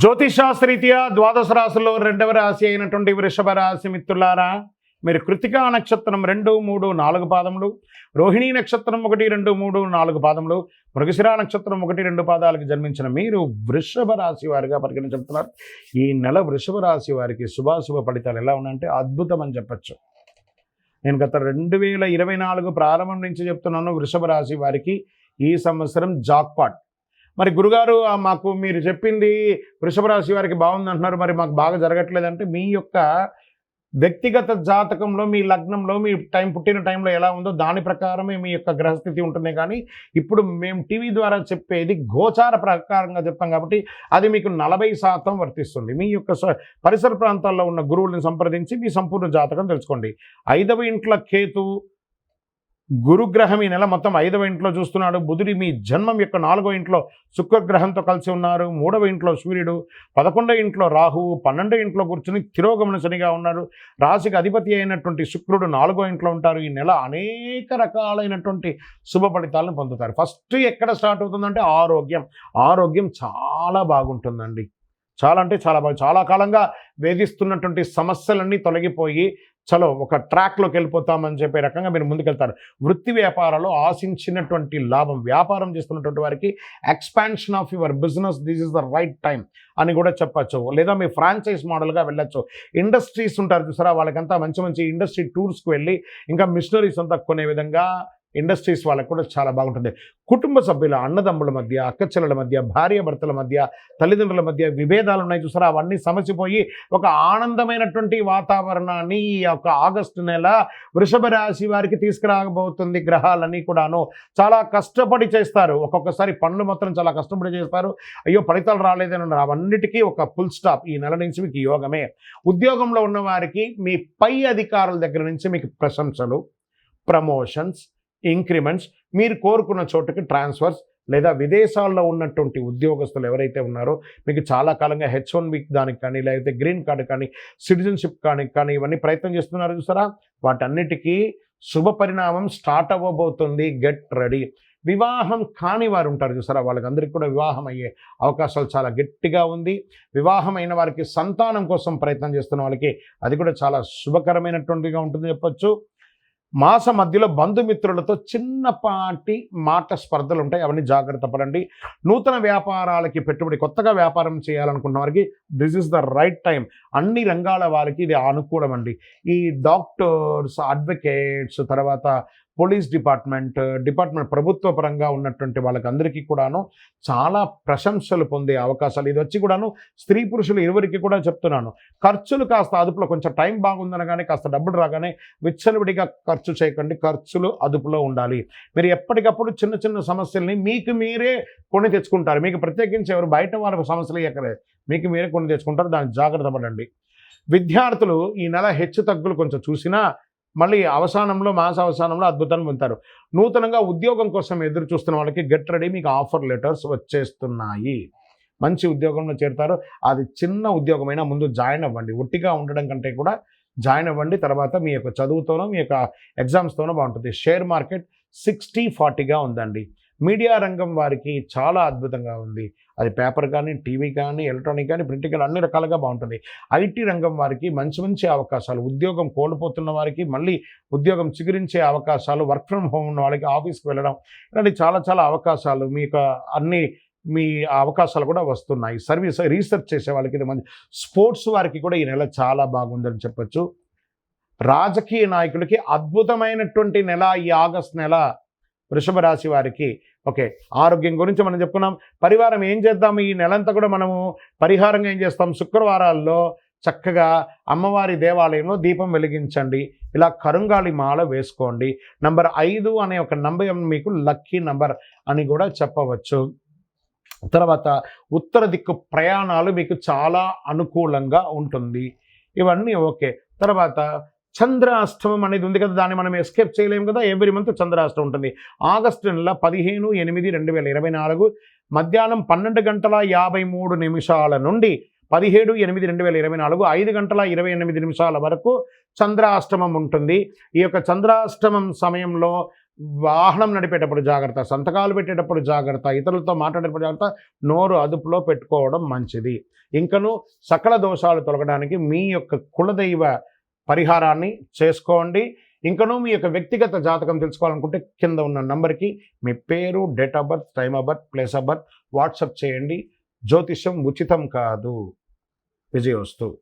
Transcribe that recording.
జ్యోతిషాస్త్రరీత్యా ద్వాదశ రాశుల్లో రెండవ రాశి అయినటువంటి వృషభ రాశి మిత్రులారా, మీరు కృతికా నక్షత్రం 2, 3, 4 పాదములు, రోహిణీ నక్షత్రం 1, 2, 3, 4 పాదములు, మృగశిర నక్షత్రం 1, 2 పాదాలకు జన్మించిన మీరు వృషభ రాశి వారిగా పరిగణించబడుతున్నారు. ఈ నెల వృషభ రాశి వారికి శుభాశుభ ఫలితాలు ఎలా ఉన్నాయంటే అద్భుతం అని చెప్పచ్చు. నేను గత 2024 ప్రారంభం నుంచి చెప్తున్నాను, వృషభ రాశి వారికి ఈ సంవత్సరం జాక్పాట్. మరి గురుగారు మాకు మీరు చెప్పింది వృషభ రాశి వారికి బాగుంది అంటున్నారు, మరి మాకు బాగా జరగట్లేదంటే మీ యొక్క వ్యక్తిగత జాతకంలో మీ లగ్నంలో మీ పుట్టిన టైంలో ఎలా ఉందో దాని ప్రకారమే మీ యొక్క గ్రహస్థితి ఉంటుంది. కానీ ఇప్పుడు మేము టీవీ ద్వారా చెప్పేది గోచార ప్రకారంగా చెప్తాం కాబట్టి అది మీకు 40% వర్తిస్తుంది. మీ యొక్క పరిసర ప్రాంతాల్లో ఉన్న గురువులను సంప్రదించి మీ సంపూర్ణ జాతకం తెలుసుకోండి. 5వ ఇంట్లో కేతు గురుగ్రహం ఈ నెల మొత్తం 5వ ఇంట్లో చూస్తున్నాడు. బుధుడి మీ జన్మం యొక్క 4వ ఇంట్లో శుక్రగ్రహంతో కలిసి ఉన్నారు. 3వ ఇంట్లో సూర్యుడు, 11వ ఇంట్లో రాహువు, 12వ ఇంట్లో కూర్చుని తిరోగమన శనిగా ఉన్నారు. రాశికి అధిపతి అయినటువంటి శుక్రుడు 4వ ఇంట్లో ఉంటారు. ఈ నెల అనేక రకాలైనటువంటి శుభ ఫలితాలను పొందుతారు. ఫస్ట్ ఎక్కడ స్టార్ట్ అవుతుందంటే ఆరోగ్యం చాలా బాగుంటుందండి. చాలా అంటే చాలా బాగా, చాలా కాలంగా వేధిస్తున్నటువంటి సమస్యలన్నీ తొలగిపోయి చలో ఒక ట్రాక్లోకి వెళ్ళిపోతామని చెప్పే రకంగా మీరు ముందుకెళ్తారు. వృత్తి వ్యాపారాల్లో ఆశించినటువంటి లాభం, వ్యాపారం చేస్తున్నటువంటి వారికి expansion of your business, this is the right time అని కూడా చెప్పచ్చు. లేదా మీ ఫ్రాంచైజ్ మోడల్గా వెళ్ళొచ్చు. ఇండస్ట్రీస్ ఉంటారు చూసారా, వాళ్ళకంతా మంచి ఇండస్ట్రీ టూర్స్కి వెళ్ళి ఇంకా మిషనరీస్ అంతా కొనే విధంగా ఇండస్ట్రీస్ వాళ్ళకు కూడా చాలా బాగుంటుంది. కుటుంబ సభ్యుల, అన్నదమ్ముల మధ్య, అక్కచెల్లెల మధ్య, భార్యాభర్తల మధ్య, తల్లిదండ్రుల మధ్య విభేదాలు ఉన్నాయి చూసారా, అవన్నీ సమసిపోయి ఒక ఆనందమైనటువంటి వాతావరణాన్ని ఈ యొక్క ఆగస్టు నెల వృషభ రాశి వారికి తీసుకురాబోతుంది. గ్రహాలన్నీ కూడాను చాలా కష్టపడి చేస్తారు. ఒక్కొక్కసారి పనులు మాత్రం చాలా కష్టపడి చేస్తారు. అయ్యో ఫలితాలు రాలేదని ఉన్నారు. అవన్నిటికీ ఒక ఫుల్ స్టాప్ ఈ నెల నుంచి మీకు యోగమే. ఉద్యోగంలో ఉన్న వారికి మీ పై అధికారుల దగ్గర నుంచి మీకు ప్రశంసలు, ప్రమోషన్స్, ఇంక్రిమెంట్స్, మీరు కోరుకున్న చోటుకి ట్రాన్స్ఫర్స్, లేదా విదేశాల్లో ఉన్నటువంటి ఉద్యోగస్తులు ఎవరైతే ఉన్నారో మీకు చాలా కాలంగా H1B దానికి కానీ, లేకపోతే గ్రీన్ కార్డు కానీ, సిటిజన్షిప్ కానీ ఇవన్నీ ప్రయత్నం చేస్తున్నారు చూసారా, వాటన్నిటికీ శుభ పరిణామం స్టార్ట్ అవ్వబోతుంది. Get ready. వివాహం కాని వారు ఉంటారు చూసారా, వాళ్ళకందరికీ కూడా వివాహం అయ్యే అవకాశాలు చాలా గట్టిగా ఉంది. వివాహం అయిన వారికి సంతానం కోసం ప్రయత్నం చేస్తున్న వాళ్ళకి అది కూడా చాలా శుభకరమైనటువంటిగా ఉంటుంది చెప్పచ్చు. మాస మధ్యలో బంధుమిత్రులతో చిన్నపాటి మాట స్పర్ధలు ఉంటాయి, అవన్నీ జాగ్రత్త పడండి. నూతన వ్యాపారాలకి పెట్టుబడి, కొత్తగా వ్యాపారం చేయాలనుకున్న వారికి this is the right time. అన్ని రంగాల వారికి ఇది అనుకూలం అండి. ఈ డాక్టర్స్, అడ్వకేట్స్, తర్వాత పోలీస్ డిపార్ట్మెంట్ ప్రభుత్వ పరంగా ఉన్నటువంటి వాళ్ళకందరికీ కూడాను చాలా ప్రశంసలు పొందే అవకాశాలు. ఇది వచ్చి కూడాను స్త్రీ పురుషులు ఇరువురికి కూడా చెప్తున్నాను, ఖర్చులు కాస్త అదుపులో, కొంచెం టైం బాగుందనగానే కాస్త డబ్బులు రాగానే విచ్చలవిడిగా ఖర్చు చేయకండి. ఖర్చులు అదుపులో ఉండాలి. మీరు ఎప్పటికప్పుడు చిన్న సమస్యల్ని మీకు మీరే కొని తెచ్చుకుంటారు. మీకు ప్రత్యేకించి ఎవరు బయట వాళ్ళ సమస్యలు ఎక్కలేదు, మీకు మీరే కొని తెచ్చుకుంటారు. దాన్ని జాగ్రత్త పడండి. విద్యార్థులు ఈ నెల హెచ్చు తగ్గులు కొంచెం చూసినా మళ్ళీ మాస అవసానంలో అద్భుతాన్ని పొందుతారు. నూతనంగా ఉద్యోగం కోసం ఎదురు చూస్తున్న వాళ్ళకి గెట్ రెడీ, మీకు ఆఫర్ లెటర్స్ వచ్చేస్తున్నాయి. మంచి ఉద్యోగంలో చేరుతారు. అది చిన్న ఉద్యోగమైనా ముందు జాయిన్ అవ్వండి. ఒట్టిగా ఉండడం కంటే కూడా జాయిన్ అవ్వండి. తర్వాత మీ యొక్క చదువుతోనో మీ యొక్క ఎగ్జామ్స్తోనో బాగుంటుంది. షేర్ మార్కెట్ 60-40గా ఉందండి. మీడియా రంగం వారికి చాలా అద్భుతంగా ఉంది. అది పేపర్ కానీ, టీవీ కానీ, ఎలక్ట్రానిక్ కానీ, ప్రింటింగ్ కానీ అన్ని రకాలుగా బాగుంటుంది. ఐటీ రంగం వారికి మంచి అవకాశాలు, ఉద్యోగం కోల్పోతున్న వారికి మళ్ళీ ఉద్యోగం చిగురించే అవకాశాలు, వర్క్ ఫ్రమ్ హోమ్ ఉన్న వాళ్ళకి ఆఫీస్కి వెళ్ళడం, ఇలాంటి చాలా అవకాశాలు, మీకు మీ అవకాశాలు కూడా వస్తున్నాయి. రీసెర్చ్ చేసే వాళ్ళకి ఇది మంచి. స్పోర్ట్స్ వారికి కూడా ఈ నెల చాలా బాగుందని చెప్పచ్చు. రాజకీయ నాయకులకి అద్భుతమైనటువంటి నెల ఈ ఆగస్ట్ నెల వృషభ రాశి వారికి. ఓకే, ఆరోగ్యం గురించి మనం చెప్పుకున్నాం. పరిహారం ఏం చేద్దాం ఈ నెలంతా కూడా మనము పరిహారంగా ఏం చేస్తాం, శుక్రవారాల్లో చక్కగా అమ్మవారి దేవాలయంలో దీపం వెలిగించండి. ఇలా కరుంగాళి మాల వేసుకోండి. నంబర్ 5 అనే ఒక నంబర్ మీకు లక్కీ నంబర్ అని కూడా చెప్పవచ్చు. తర్వాత ఉత్తర దిక్కు ప్రయాణాలు మీకు చాలా అనుకూలంగా ఉంటుంది. ఇవన్నీ ఓకే. తర్వాత చంద్రాష్టమం అనేది ఉంది కదా, దాన్ని మనం ఎస్కేప్ చేయలేము కదా. ఎవ్రీ మంత్ చంద్రాష్టమం ఉంటుంది. ఆగస్టు నెల 15/8/2024 మధ్యాహ్నం 12:53 నుండి 17/8/2024 5:28 వరకు చంద్రాష్టమం ఉంటుంది. ఈ యొక్క చంద్రాష్టమం సమయంలో వాహనం నడిపేటప్పుడు జాగ్రత్త, సంతకాలు పెట్టేటప్పుడు జాగ్రత్త, ఇతరులతో మాట్లాడేటప్పుడు జాగ్రత్త, నోరు అదుపులో పెట్టుకోవడం మంచిది. ఇంకను సకల దోషాలు తొలగడానికి మీ యొక్క కులదైవ పరిహారాన్ని చేసుకోండి. ఇంకనూ మీ యొక్క వ్యక్తిగత జాతకం తెలుసుకోవాలనుకుంటే కింద ఉన్న నంబర్కి మీ పేరు, date of birth, time of birth, place of birth WhatsApp చేయండి. జ్యోతిష్యం ఉచితం కాదు. విజయోస్తు.